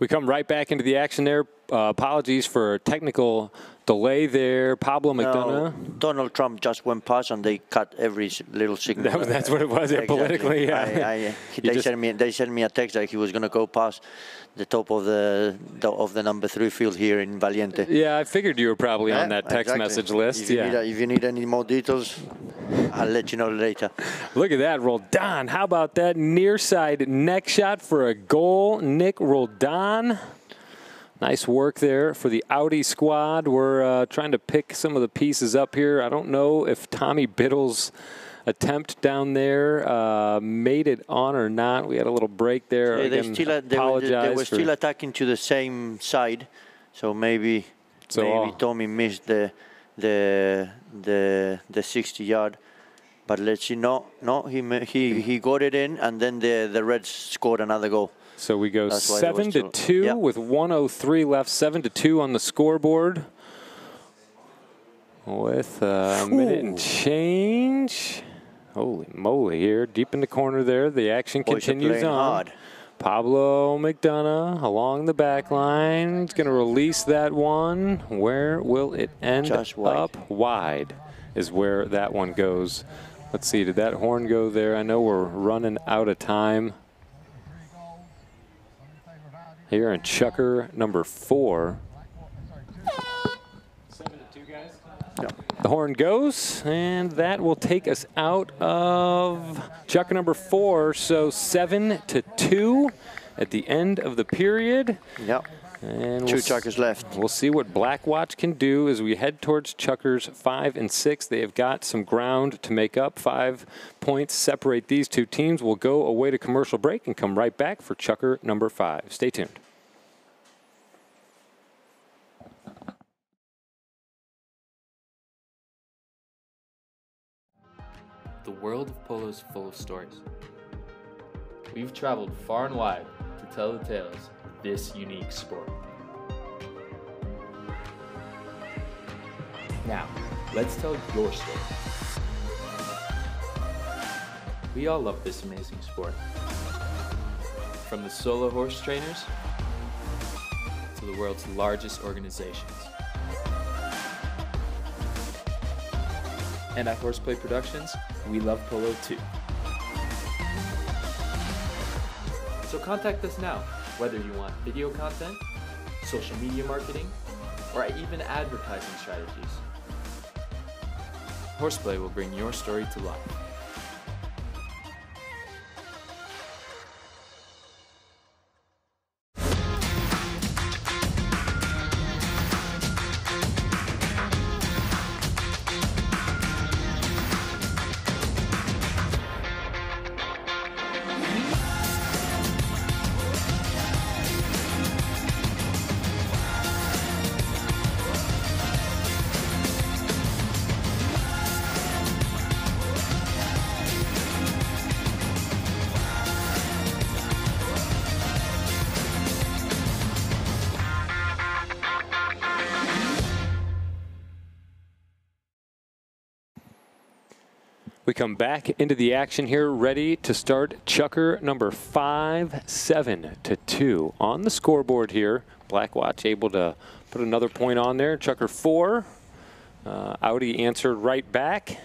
We come right back into the action there. Apologies for technical delay there. Pablo McDonough. No, Donald Trump just went past and they cut every little signal. That's what it was, exactly. politically. Yeah. They sent me a text that he was going to go past the top of the number 3 field here in Valiente. Yeah, I figured you were probably on that text message list. If you need any more details, I'll let you know later. Look at that, Roldan. How about that near side neck shot for a goal, Nick Roldan. Nice work there for the Audi squad. We're trying to pick some of the pieces up here. I don't know if Tommy Biddle's attempt down there made it on or not. We had a little break there. Yeah, Again, they were still attacking to the same side, so maybe Tommy missed the 60-yard. But let's see. No, he got it in, and then the Reds scored another goal. So we go 7-2 with 1:03 left. 7-2 on the scoreboard. With a minute and change. Holy moly here. Deep in the corner there. The action continues on. Hard. Pablo McDonough along the back line. He's going to release that one. Where will it end up? Wide is where that one goes. Let's see. Did that horn go there? I know we're running out of time. Here in Chukker number 4. 7-2, guys. Yep. The horn goes, and that will take us out of Chukker number 4. So 7-2 at the end of the period. Yep. And 2 Chukkers left. We'll see what Blackwatch can do as we head towards Chukkers 5 and 6. They have got some ground to make up. 5 points separate these two teams. We'll go away to commercial break and come right back for Chukker number 5. Stay tuned. The world of polo is full of stories. We've traveled far and wide to tell the tales of this unique sport. Now, let's tell your story. We all love this amazing sport. From the solo horse trainers to the world's largest organizations. And at Horseplay Productions, we love polo too. So contact us now, whether you want video content, social media marketing, or even advertising strategies. Horseplay will bring your story to life. We come back into the action here, ready to start Chukker number 5, 7-2 on the scoreboard here. Blackwatch able to put another point on there. Chukker 4. Audi answered right back.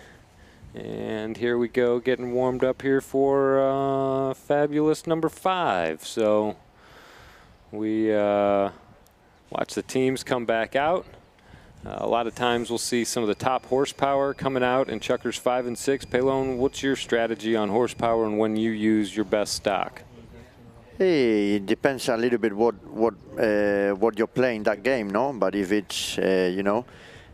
And here we go, getting warmed up here for fabulous number 5. So we watch the teams come back out. A lot of times we'll see some of the top horsepower coming out in Chukkers 5 and 6. Pelon, what's your strategy on horsepower and when you use your best stock? Hey, it depends a little bit what you're playing that game, no? But if it's if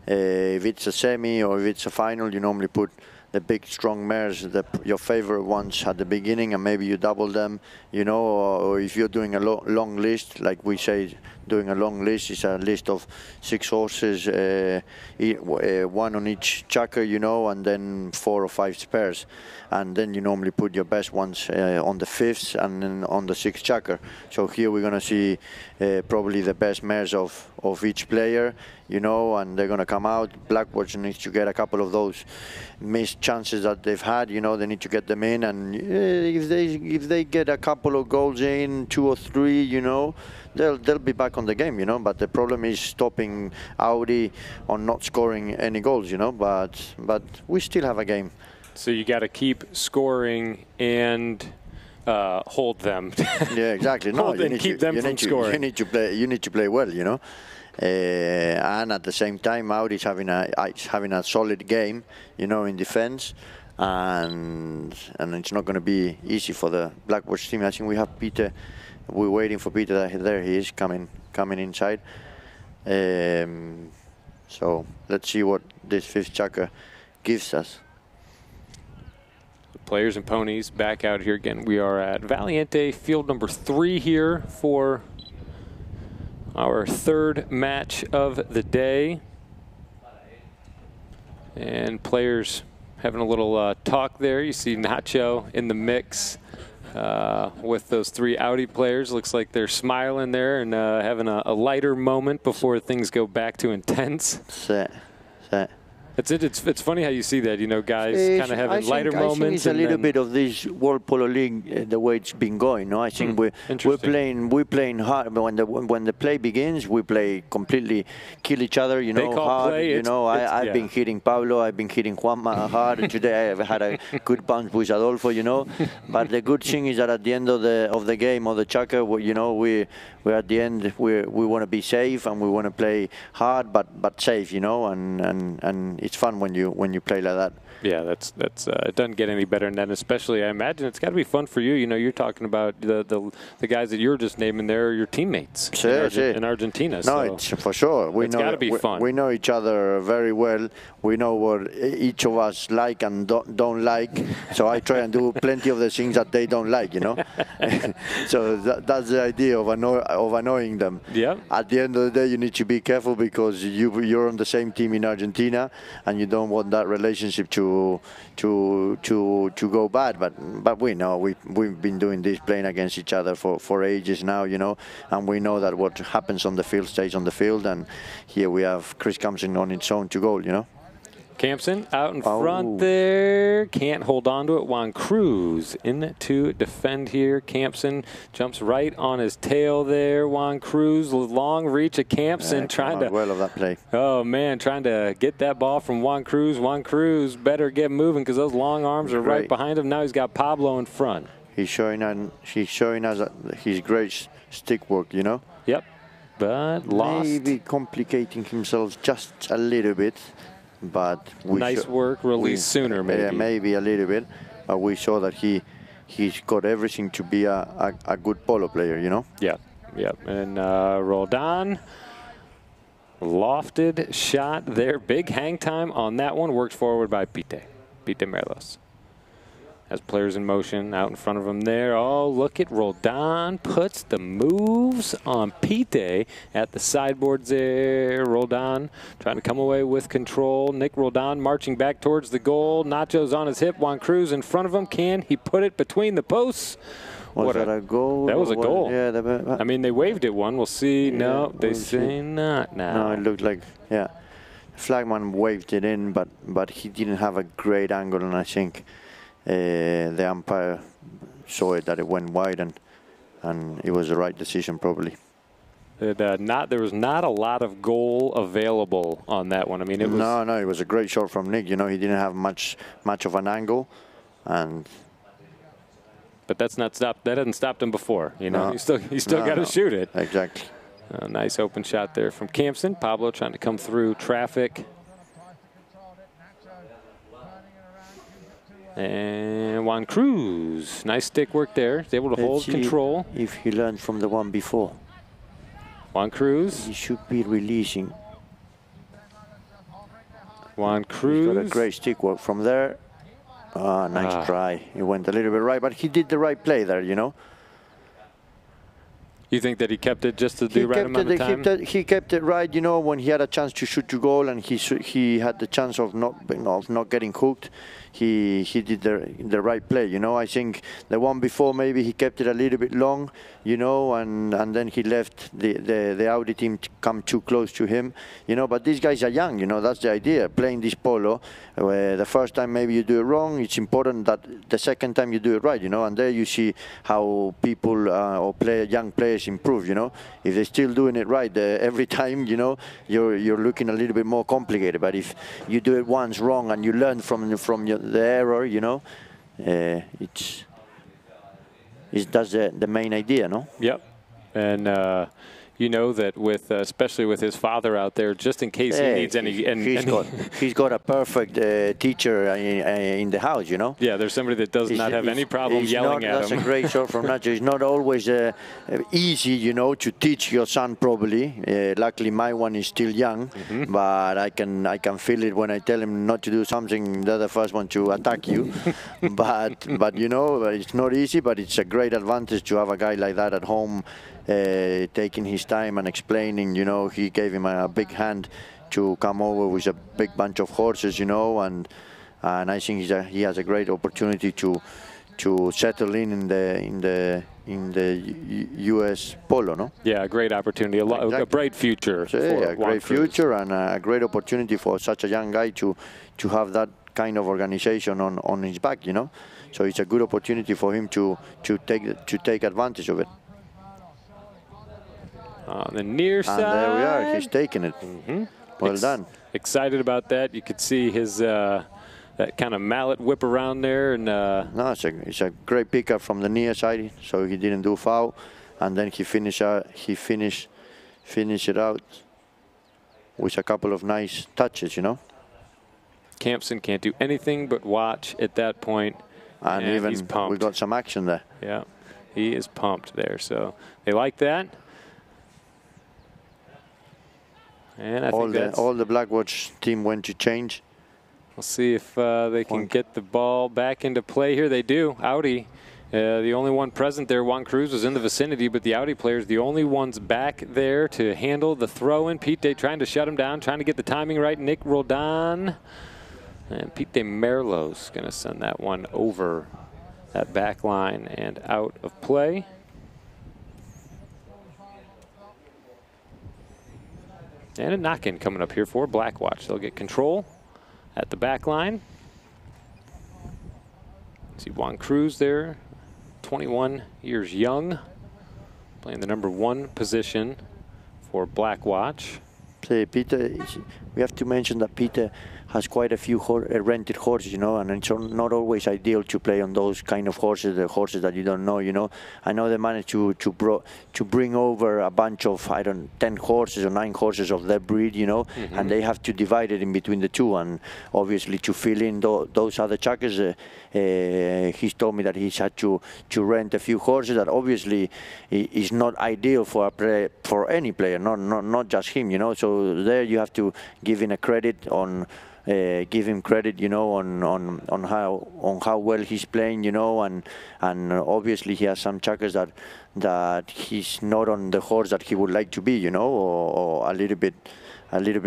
it's a semi or if it's a final, you normally put the big strong mares, your favorite ones at the beginning, and maybe you double them, or if you're doing a long list, like we say, doing a long list. It's a list of 6 horses, 1 on each chukker, you know, and then 4 or 5 spares. And then you normally put your best ones on the 5th and then on the 6th chukker. So here we're going to see probably the best mares of each player, you know, and they're going to come out. Blackwatch needs to get a couple of those missed chances that they've had, you know, they need to get them in. And if they get a couple of goals in, 2 or 3, you know, they'll be back on the game, you know. But the problem is stopping Audi on not scoring any goals, you know. But we still have a game. So you got to keep scoring and hold them. Yeah, exactly. No, hold and keep them from scoring. You need to play well, you know. And at the same time, Audi is having a solid game, you know, in defense, and it's not going to be easy for the Blackwatch team. I think we have Peter. We're waiting for Peter. There he is coming inside. So let's see what this 5th chukker gives us. Players and ponies back out here again. We are at Valiente field number 3 here for our 3rd match of the day. And players having a little talk there. You see Nacho in the mix with those 3 Audi players. Looks like they're smiling there and having a lighter moment before things go back to intense. Set. It's funny how you see that, you know, guys kind of having lighter moments. I think it's a little bit of this World Polo League, the way it's been going. No, I think we're playing hard. When the play begins, we play completely kill each other. You know, hard. Play, you know, I've been hitting Pablo. I've been hitting Juanma hard. Today I've had a good punch with Adolfo. You know, but the good thing is that at the end of the game or the chukker, you know, we're at the end. We want to be safe and we want to play hard, but safe. You know, and it's fun when you play like that. Yeah, that's it doesn't get any better than that. Especially, I imagine it's got to be fun for you. You know, you're talking about the guys that you're just naming there are your teammates in Argentina. No, so it's for sure. It's got to be fun. We know each other very well. We know what each of us like and don't like. So I try and do plenty of the things that they don't like. You know, so that's the idea of annoying them. Yeah. At the end of the day, you need to be careful because you're on the same team in Argentina, and you don't want that relationship to go bad. But we know we've been doing this, playing against each other for ages now, you know, and we know that what happens on the field stays on the field. And here we have Chris Campson on its own to goal, you know. Campson out in front there, can't hold on to it. Juan Cruz in to defend here. Campson jumps right on his tail there. Juan Cruz, long reach of Campson, trying to well of that play. Oh man, trying to get that ball from Juan Cruz. Juan Cruz better get moving because those long arms are right behind him. Now he's got Pablo in front. He's showing us his great stick work, you know. Yep, but lost. Maybe complicating himself just a little bit. But nice work, release sooner, maybe. Yeah, maybe a little bit. But we saw that he's got everything to be a good polo player, you know. Yeah, yeah. And Roldan, lofted shot there, big hang time on that one. Worked forward by Pite Merlos. Has players in motion out in front of him there. Oh, look at Roldan puts the moves on Pite at the sideboards there. Roldan trying to come away with control. Nick Roldan marching back towards the goal. Nacho's on his hip. Juan Cruz in front of him. Can he put it between the posts? Was that a goal? That was a goal. Yeah, I mean, they waved it one. We'll see. Yeah, no, they say not now. No, it looked like, yeah. Flagman waved it in, but he didn't have a great angle, and I think the umpire saw it that it went wide, and it was the right decision probably. There was not a lot of goal available on that one. I mean, it was no, it was a great shot from Nick. You know, he didn't have much of an angle, but that's not stopped. That hasn't stopped him before. You know, you still got to shoot it. Exactly. A nice open shot there from Campson. Pablo trying to come through traffic. And Juan Cruz, nice stick work there. He's able to hold control. If he learned from the one before. Juan Cruz. He should be releasing. Juan Cruz. He's got a great stick work from there. Ah, nice try. He went a little bit right, but he did the right play there, you know. You think that he kept it just to the right amount of time? He kept it right, you know, when he had a chance to shoot to goal and he had the chance of not getting hooked. He did the right play, you know. I think the one before, maybe he kept it a little bit long, you know, and then he left the Audi team to come too close to him, you know. But these guys are young, you know. That's the idea. Playing this polo, where the first time maybe you do it wrong, it's important that the second time you do it right, you know. And there you see how people or young players improve, you know. If they're still doing it right every time, you know, you're looking a little bit more complicated. But if you do it once wrong and you learn from the error, you know, that's the main idea, no? Yep. And you know that with especially with his father out there, just in case he needs any. He's got a perfect teacher in the house, you know. Yeah, there's somebody that does not have any problem yelling at him. That's a great shot from Nacho. It's not always easy, you know, to teach your son properly. Luckily, my one is still young, but I can feel it when I tell him not to do something. They're the first one to attack you. but you know, it's not easy. But it's a great advantage to have a guy like that at home. Taking his time and explaining, you know. He gave him a big hand to come over with a big bunch of horses, you know, and I think he has a great opportunity to settle in the U.S. polo, no? Yeah, a great opportunity, a bright future. So, yeah, a great future and a great opportunity for such a young guy to have that kind of organization on his back, you know. So it's a good opportunity for him to take advantage of it. On the near side. And there we are. He's taking it. Well done. Excited about that. You could see his that kind of mallet whip around there, and no, it's a great pickup from the near side. So he didn't do foul, and then he finished it out with a couple of nice touches, you know. Campson can't do anything but watch at that point, and even he's pumped. We got some action there. Yeah, he is pumped there. So they like that. And I think all the Blackwatch team went to change. We'll see if they can get the ball back into play here. They do. Audi, the only one present there. Juan Cruz was in the vicinity, but the Audi players, the only ones back there to handle the throw-in. Pete trying to shut him down, trying to get the timing right. Nick Roldan. And Pete Merlot's going to send that one over that back line and out of play. And a knock-in coming up here for Blackwatch. They'll get control at the back line. See Juan Cruz there, 21 years young, playing the #1 position for Blackwatch. Peter, we have to mention that Peter has quite a few rented horses, you know, and it's not always ideal to play on those kind of horses, the horses that you don't know, you know. I know they managed to bring over a bunch of, 10 horses or 9 horses of their breed, you know, and they have to divide it in between the two, and obviously to fill in those other chuckers, he's told me that he's had to rent a few horses that obviously is not ideal for any player, not just him, you know. So there you have to give him a credit on. Give him credit, you know, on how well he's playing, you know, and obviously he has some chuckers that he's not on the horse that he would like to be, you know, or a little bit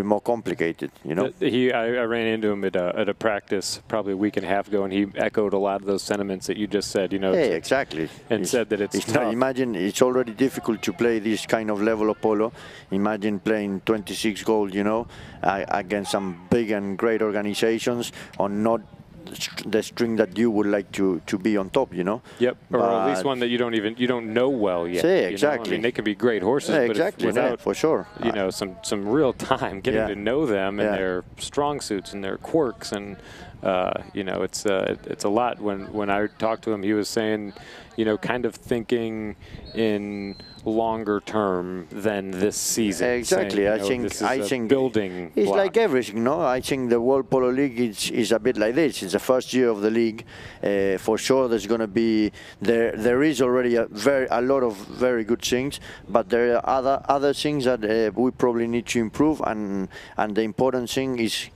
more complicated, you know. I ran into him at a practice probably a week and a half ago, and he echoed a lot of those sentiments that you just said, you know. Yeah, exactly. And said that it's tough. Imagine it's already difficult to play this kind of level of polo. Imagine playing 26 gold, you know, against some big and great organizations on not the string that you would like to be on top, you know. Yep, or at least one that you don't know well yet. Yeah, exactly. I mean, they can be great horses, yeah, but exactly, without for sure, you know, some real time getting to know them and their strong suits and their quirks, and you know, it's a lot. When I talked to him, he was saying, you know, kind of thinking in longer term than this season. Exactly. Saying, I think building it's block. like everything, no? I think the World Polo League is a bit like this. It's the first year of the league. For sure, there's going to be there is already a lot of very good things, but there are other things that we probably need to improve, and the important thing is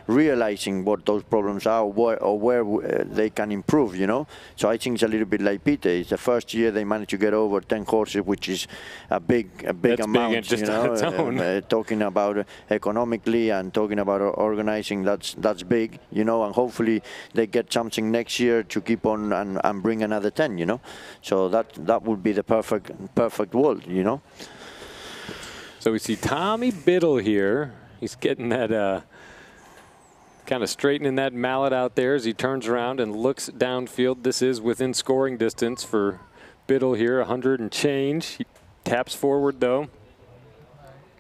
realizing what those problems are or where they can improve, you know. So I think it's a little bit like Peter. It's the first year they managed to get over 10 horses, which is a big amount, just you know. on its own. Talking about economically and talking about organizing, that's big, you know, and hopefully they get something next year to keep on and bring another 10, you know. So that would be the perfect world, you know. So we see Tommy Biddle here. He's getting that, kind of straightening that mallet out there as he turns around and looks downfield. This is within scoring distance for Biddle here, 100 and change. He taps forward though.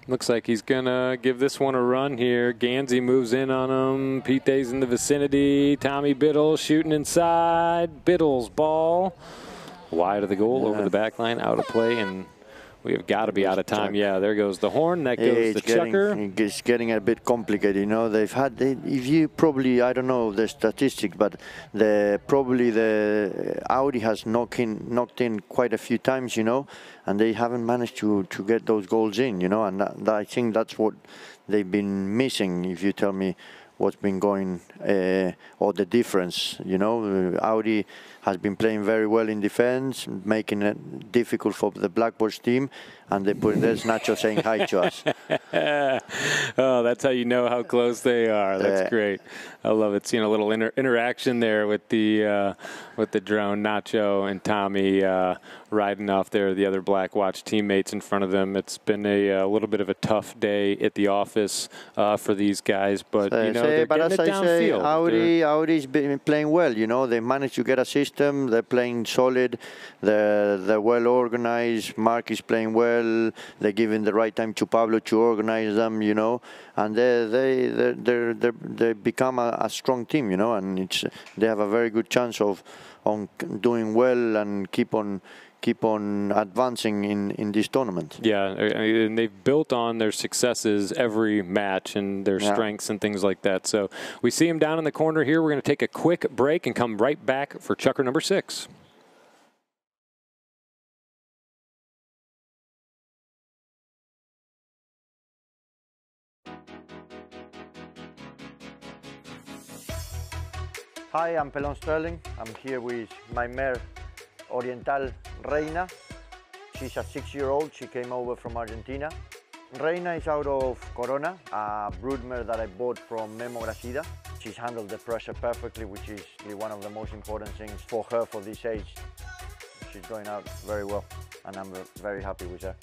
Looks like he's gonna give this one a run here. Gansey moves in on him. Pite's in the vicinity. Tommy Biddle shooting inside. Biddle's ball wide of the goal, over the back line, out of play, and we have got to be out of time. Yeah, there goes the horn. That goes the chucker. It's getting a bit complicated, you know. They've had, if you probably, I don't know the statistics, but probably the Audi has knocked in quite a few times, you know, and they haven't managed to get those goals in, you know, and I think that's what they've been missing, if you tell me what's been going, or the difference, you know. Audi has been playing very well in defense, making it difficult for the Blackboard's team, and there's Nacho saying hi to us. Oh, that's how you know how close they are. That's great. I love it. Seeing a little interaction there with the drone, Nacho and Tommy riding off there, the other Blackwatch teammates in front of them. It's been a little bit of a tough day at the office for these guys, but you know, they're getting it downfield. Audi's been playing well, you know. They managed to get a system. They're playing solid. They're well organized. Mark is playing well. They're giving the right time to Pablo to organize them, you know, and they become a strong team, you know, and they have a very good chance of doing well and keep on advancing in this tournament. Yeah, and they've built on their successes every match and their strengths and things like that. So we see him down in the corner here. We're going to take a quick break and come right back for chucker number 6. Hi, I'm Pelon Sterling. I'm here with my mare, Oriental Reina. She's a 6-year-old. She came over from Argentina. Reina is out of Corona, a broodmare that I bought from Memo Gracida. She's handled the pressure perfectly, which is one of the most important things for her for this age. She's going out very well, and I'm very happy with her.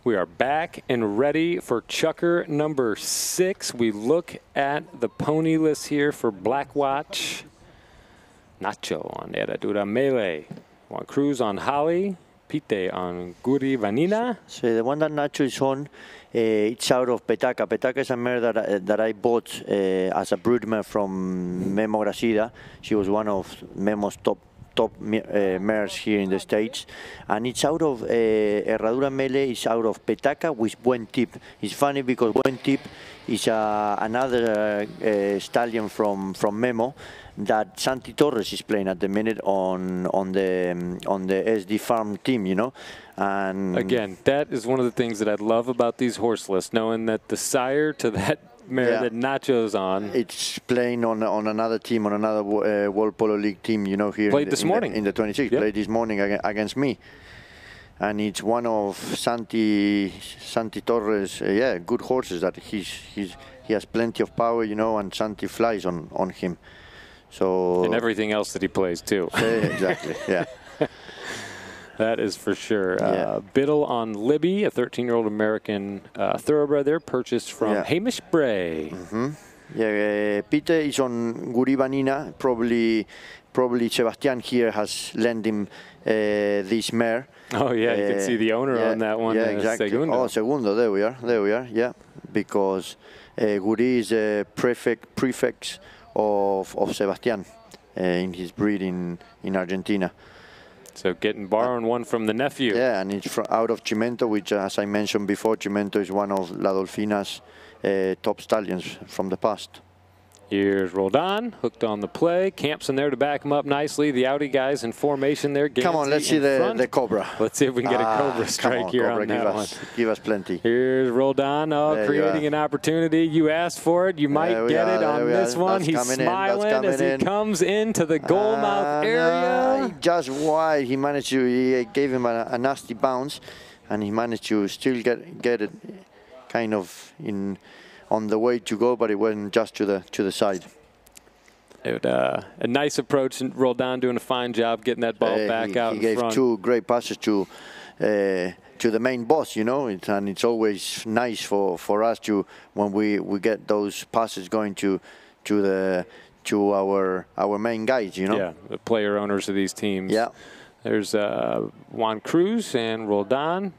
We are back and ready for chucker number 6. We look at the pony list here for Blackwatch. Nacho on Herradura Melee. Juan Cruz on Holly. Pite on Guri Vanina. So the one that Nacho is on, it's out of Petaca. Petaca is a mare that I bought as a broodmare from Memo Gracida. She was one of Memo's top mares here in the States, and it's out of Herradura Melee. Is out of Petaca with Buen Tip. It's funny because Buen Tip is another stallion from Memo that Santi Torres is playing at the minute on the SD Farm team, you know. And again, that is one of the things that I love about these horse lists, knowing that the sire to that mare that Nacho's on, it's playing on another team, on another World Polo League team, you know, here played this morning in the 26th. Played this morning against me, and it's one of Santi Torres, good horses that he has plenty of power, you know, and Santi flies on him. So and everything else that he plays too. Exactly, yeah. That is for sure. Biddle on Libby, a 13-year-old American thoroughbred there, purchased from Hamish Bray. Yeah, Peter is on Guri Vanina, probably probably Sebastian here has lent him this mare. Oh, yeah, you can see the owner on that one. Yeah, exactly. Segundo. Oh, Segundo, there we are, yeah. Because Guri is a prefix of Sebastian in his breed in Argentina. So borrowing one from the nephew. Yeah, and it's out of Chimento, which, as I mentioned before, Chimento is one of La Dolfina's top stallions from the past. Here's Roldan, hooked on the play. Campson there to back him up nicely. The Audi guys in formation there. Come on, let's see the Cobra. Let's see if we can get a Cobra strike here Cobra, on that one. Give us plenty. Here's Roldan, creating an opportunity. You asked for it. You might get it on this one. He's smiling as he comes into the goal mouth area. Just wide. He managed to, he gave him a nasty bounce, and he managed to still get it kind of on the way to go, but it went just to the side. A nice approach, and Roldan doing a fine job getting that ball back out in front. He gave 2 great passes to the main boss, you know, and it's always nice for us to, when we get those passes going to our main guys, you know. Yeah, the player owners of these teams. Yeah. There's Juan Cruz and Roldan.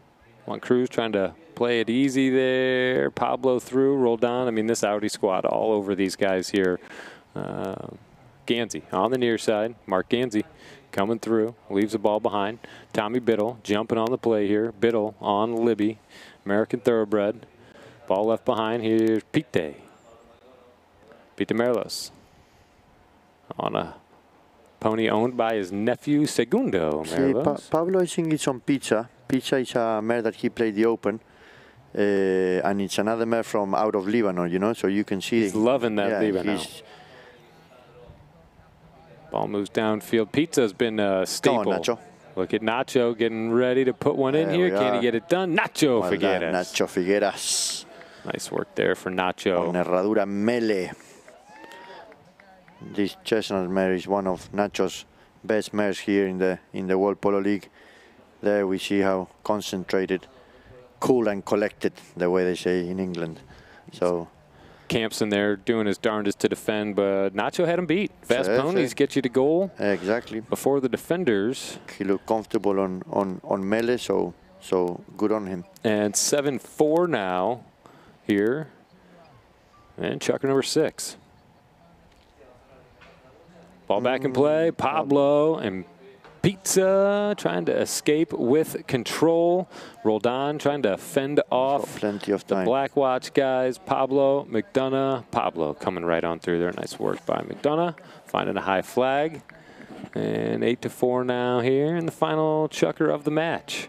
Juan Cruz trying to play it easy there. Pablo through. Roldan. I mean, this Audi squad all over these guys here. Ganzi on the near side. Mark Ganzi coming through. Leaves the ball behind. Tommy Biddle jumping on the play here. Biddle on Libby. American Thoroughbred. Ball left behind. Here's Pete. Pete Merlos. On a pony owned by his nephew, Segundo Merlos. Pablo, I think it's on Pizza. Pizza is a mare that he played the Open. And it's another mare from out of Lebanon, you know, so you can see. He's loving that Lebanon. Ball moves downfield. Pizza's been a staple. Come on, Nacho. Look at Nacho getting ready to put one in here. Can he get it done? Nacho Figueras. Nacho Figueras. Nice work there for Nacho. On Herradura Mele. This chestnut mare is one of Nacho's best mares here in the World Polo League. There we see how concentrated, cool and collected, the way they say in England. So Campson there doing his darndest to defend, but Nacho had him beat. Fast ponies get you to goal. Exactly. Before the defenders. He looked comfortable on Mele, so good on him. And 7-4 now here. And Chucker number 6. Ball back in play. Pablo and Pizza trying to escape with control. Roldan trying to fend off plenty of time. The Black Watch guys. Pablo, McDonough. Pablo coming right on through there. Nice work by McDonough. Finding a high flag. And 8-4 now here in the final chucker of the match.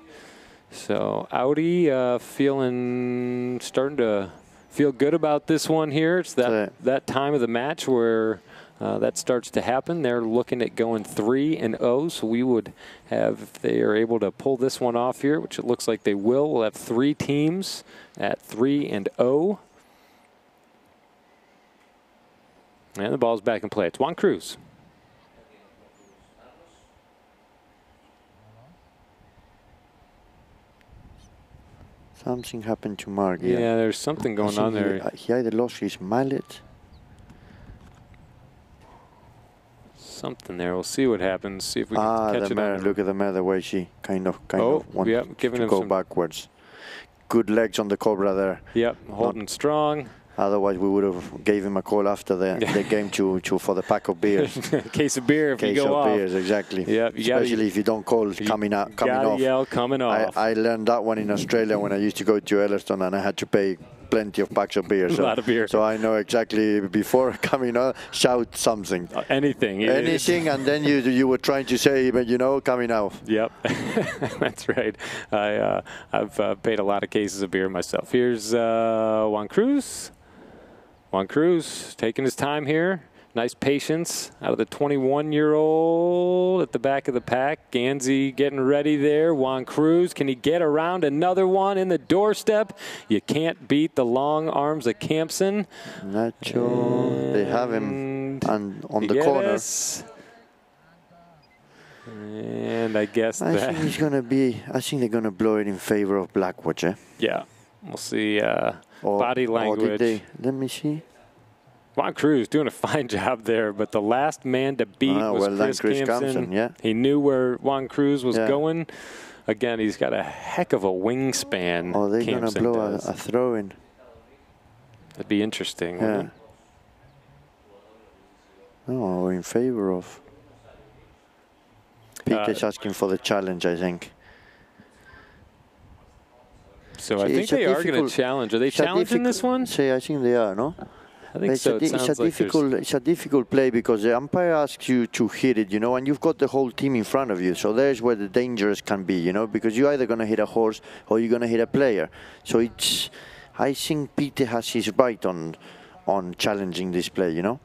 So Audi starting to feel good about this one here. It's that time of the match where that starts to happen. They're looking at going 3-0, so we would have, if they are able to pull this one off here, which it looks like they will, we'll have 3 teams at 3-0. And the ball's back in play. It's Juan Cruz. Something happened to Mark. Yeah, there's something going on there. He either lost his mallet. Something there. We'll see what happens. See if we can catch the it. mare. Look at the mare, the way she kind of wanted giving to him go backwards. Good legs on the Cobra there. Yep, holding strong. Otherwise, we would have gave him a call after the game for the pack of beers. Case of beer if you go off. Case of beers, exactly. Yep, especially if you don't call coming off. Yell coming off. I learned that one in Australia when I used to go to Ellerston, and I had to pay plenty of packs of beer. A lot of beer. So I know exactly before coming on, shout something. Anything. Anything, and then you were trying to say, but coming out. Yep, that's right. I've paid a lot of cases of beer myself. Here's Juan Cruz. Juan Cruz taking his time here. Nice patience out of the 21-year-old at the back of the pack. Ganzi getting ready there. Juan Cruz, can he get around another one in the doorstep? You can't beat the long arms of Campson. Nacho, they have him on the corner. And I guess I think he's going to be, I think they're going to blow it in favor of Blackwatch, Yeah, we'll see. Body language. Let me see. Juan Cruz doing a fine job there, but the last man to beat was well Chris Campson. Yeah. He knew where Juan Cruz was going. Again, he's got a heck of a wingspan. Oh, they're going to blow a throw in. That'd be interesting. Yeah. Oh, in favor of. Peter's asking for the challenge, I think. So I think they are going to challenge. Are they challenging this one? I think they are, no? I think so. It's a difficult play because the umpire asks you to hit it, you know, and you've got the whole team in front of you. So there's where the dangers can be, you know, because you're either going to hit a horse or you're going to hit a player. So it's, I think Peter has his right on challenging this play, you know.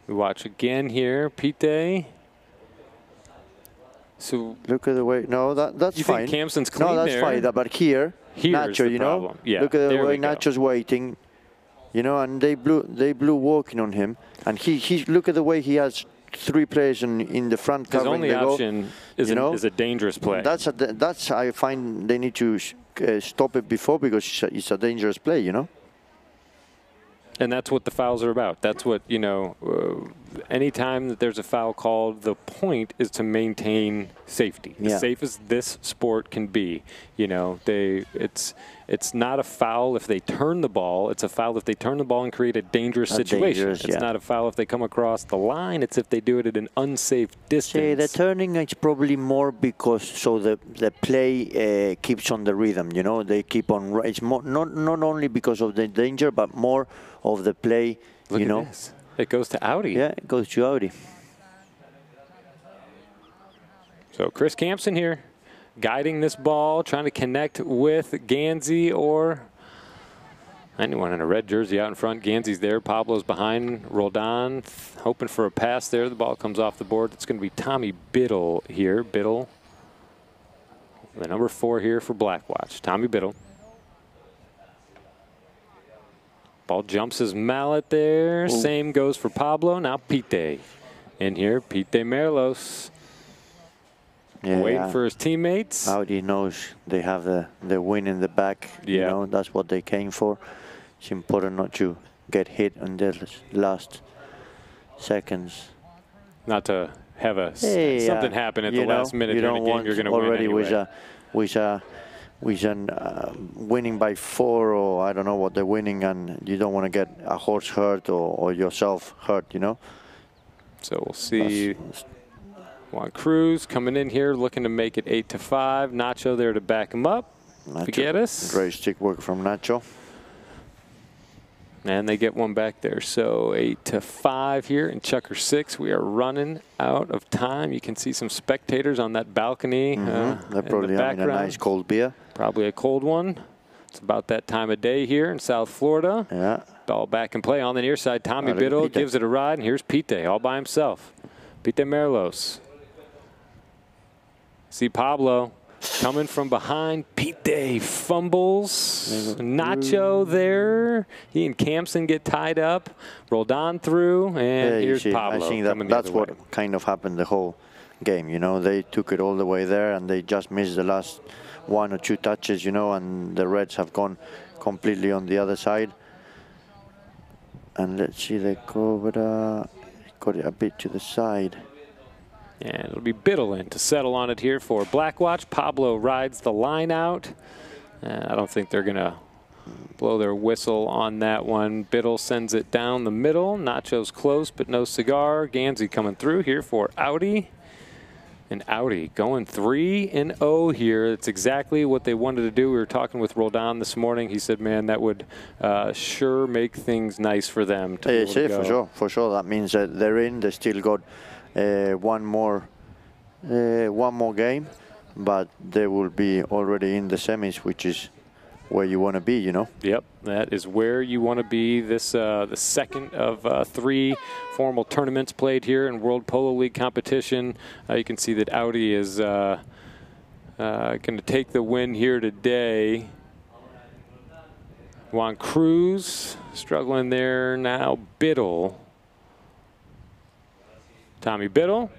We watch again here, Pete. So look at the way. No, that's you fine. Think Campson's clean no, that's there. fine. But here, Nacho, you know, look at the way Nacho's waiting. You know, and they blew walking on him, and he look at the way he has 3 players in the front covering the goal. His only option is a dangerous play. That's I find they need to stop it before because it's a dangerous play, you know. And that's what the fouls are about. That's what, you know, anytime that there's a foul called, the point is to maintain safety. As safe as this sport can be. You know, it's not a foul if they turn the ball. It's a foul if they turn the ball and create a dangerous situation. It's not a foul if they come across the line. It's if they do it at an unsafe distance. See, the turning is probably more because so the play keeps on the rhythm. You know, they keep on. It's more, not only because of the danger, but more of the play. Look you at know, this. It goes to Audi. Yeah, it goes to Audi. So Chris Campson here, guiding this ball, trying to connect with Gansey or anyone in a red jersey out in front. Gansey's there. Pablo's behind. Roldan hoping for a pass there. The ball comes off the board. It's going to be Tommy Biddle here. Biddle, the number 4 here for Blackwatch. Tommy Biddle. Ball jumps his mallet there. Ooh. Same goes for Pablo. Now Pite in here. Pite Merlos. Yeah, waiting for his teammates. Audi knows they have the win in the back. Yeah. You know, that's what they came for. It's important not to get hit in the last seconds. Not to have something happen at the last minute during the game. You're going to win anyway. With winning by 4 or I don't know what they're winning, and you don't want to get a horse hurt or yourself hurt, you know. So we'll see. Juan Cruz coming in here looking to make it 8-5. Nacho there to back him up. Figueres. Great stick work from Nacho. And they get one back there. So 8-5 here in Chukker 6. We are running out of time. You can see some spectators on that balcony. They're probably having a nice cold beer. Probably a cold one. It's about that time of day here in South Florida. Yeah. Ball back in play on the near side. Tommy Biddle gives it a ride, and here's Pite all by himself. Pite Merlos. See Pablo coming from behind. Pite fumbles. Nacho there. He and Campson get tied up. Roldan through, and here's Pablo. I think that's what kind of happened the whole game. You know, they took it all the way there, and they just missed the last 1 or 2 touches, you know, and the Reds have gone completely on the other side. And let's see, the Cobra got it a bit to the side. And it'll be Biddle in to settle on it here for Blackwatch. Pablo rides the line out. I don't think they're going to blow their whistle on that one. Biddle sends it down the middle. Nacho's close, but no cigar. Gansey coming through here for Audi. And Audi going 3-0 here. It's exactly what they wanted to do. We were talking with Roldan this morning. He said, man, that would sure make things nice for them. For sure. That means that they're in. They still got one more game, but they will be already in the semis, which is where you want to be, you know. Yep, that is where you want to be. This the second of 3 formal tournaments played here in World Polo League competition. You can see that Audi is going to take the win here today. Juan Cruz struggling there now. Biddle. Tommy Biddle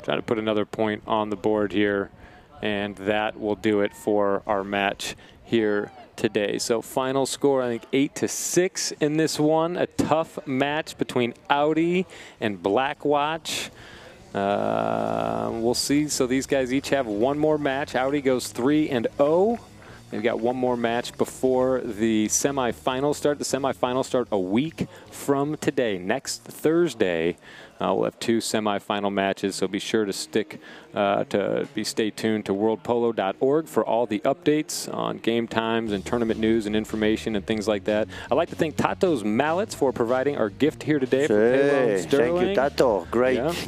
trying to put another point on the board here. And that will do it for our match here today. So final score, I think 8-6 in this one. A tough match between Audi and Blackwatch. We'll see. So these guys each have one more match. Audi goes 3-0. They've got one more match before the semifinals start. The semifinals start a week from today. Next Thursday, we'll have 2 semifinal matches, so be sure to stay tuned to worldpolo.org for all the updates on game times and tournament news and information and things like that. I'd like to thank Tato's Mallets for providing our gift here today for Polo and Sterling. Thank you, Tato.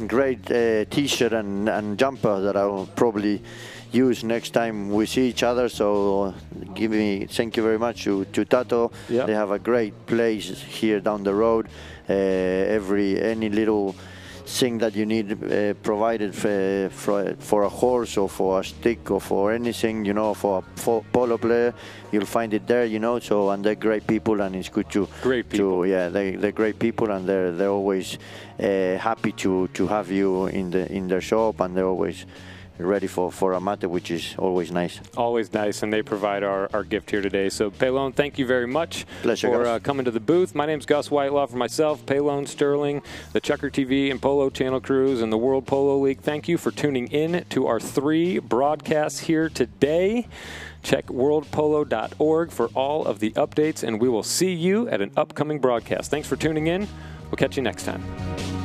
Great T-shirt and jumper that I will probably use next time we see each other. So thank you very much to Tato. Yep. They have a great place here down the road. Any little thing that you need provided for a horse or for a stick or for anything, you know, for a polo player, you'll find it there, you know. So, and they're great people, and it's good to yeah, they're great people, and they're always happy to have you in their shop, and they're always ready for a mate, which is always nice. Always nice, and they provide our gift here today. So, Pelone, thank you very much for coming to the booth. My name's Gus Whitelaw. For myself, Pelone, Sterling, the ChukkerTV and Polo channel crews, and the World Polo League, thank you for tuning in to our 3 broadcasts here today. Check worldpolo.org for all of the updates, and we will see you at an upcoming broadcast. Thanks for tuning in. We'll catch you next time.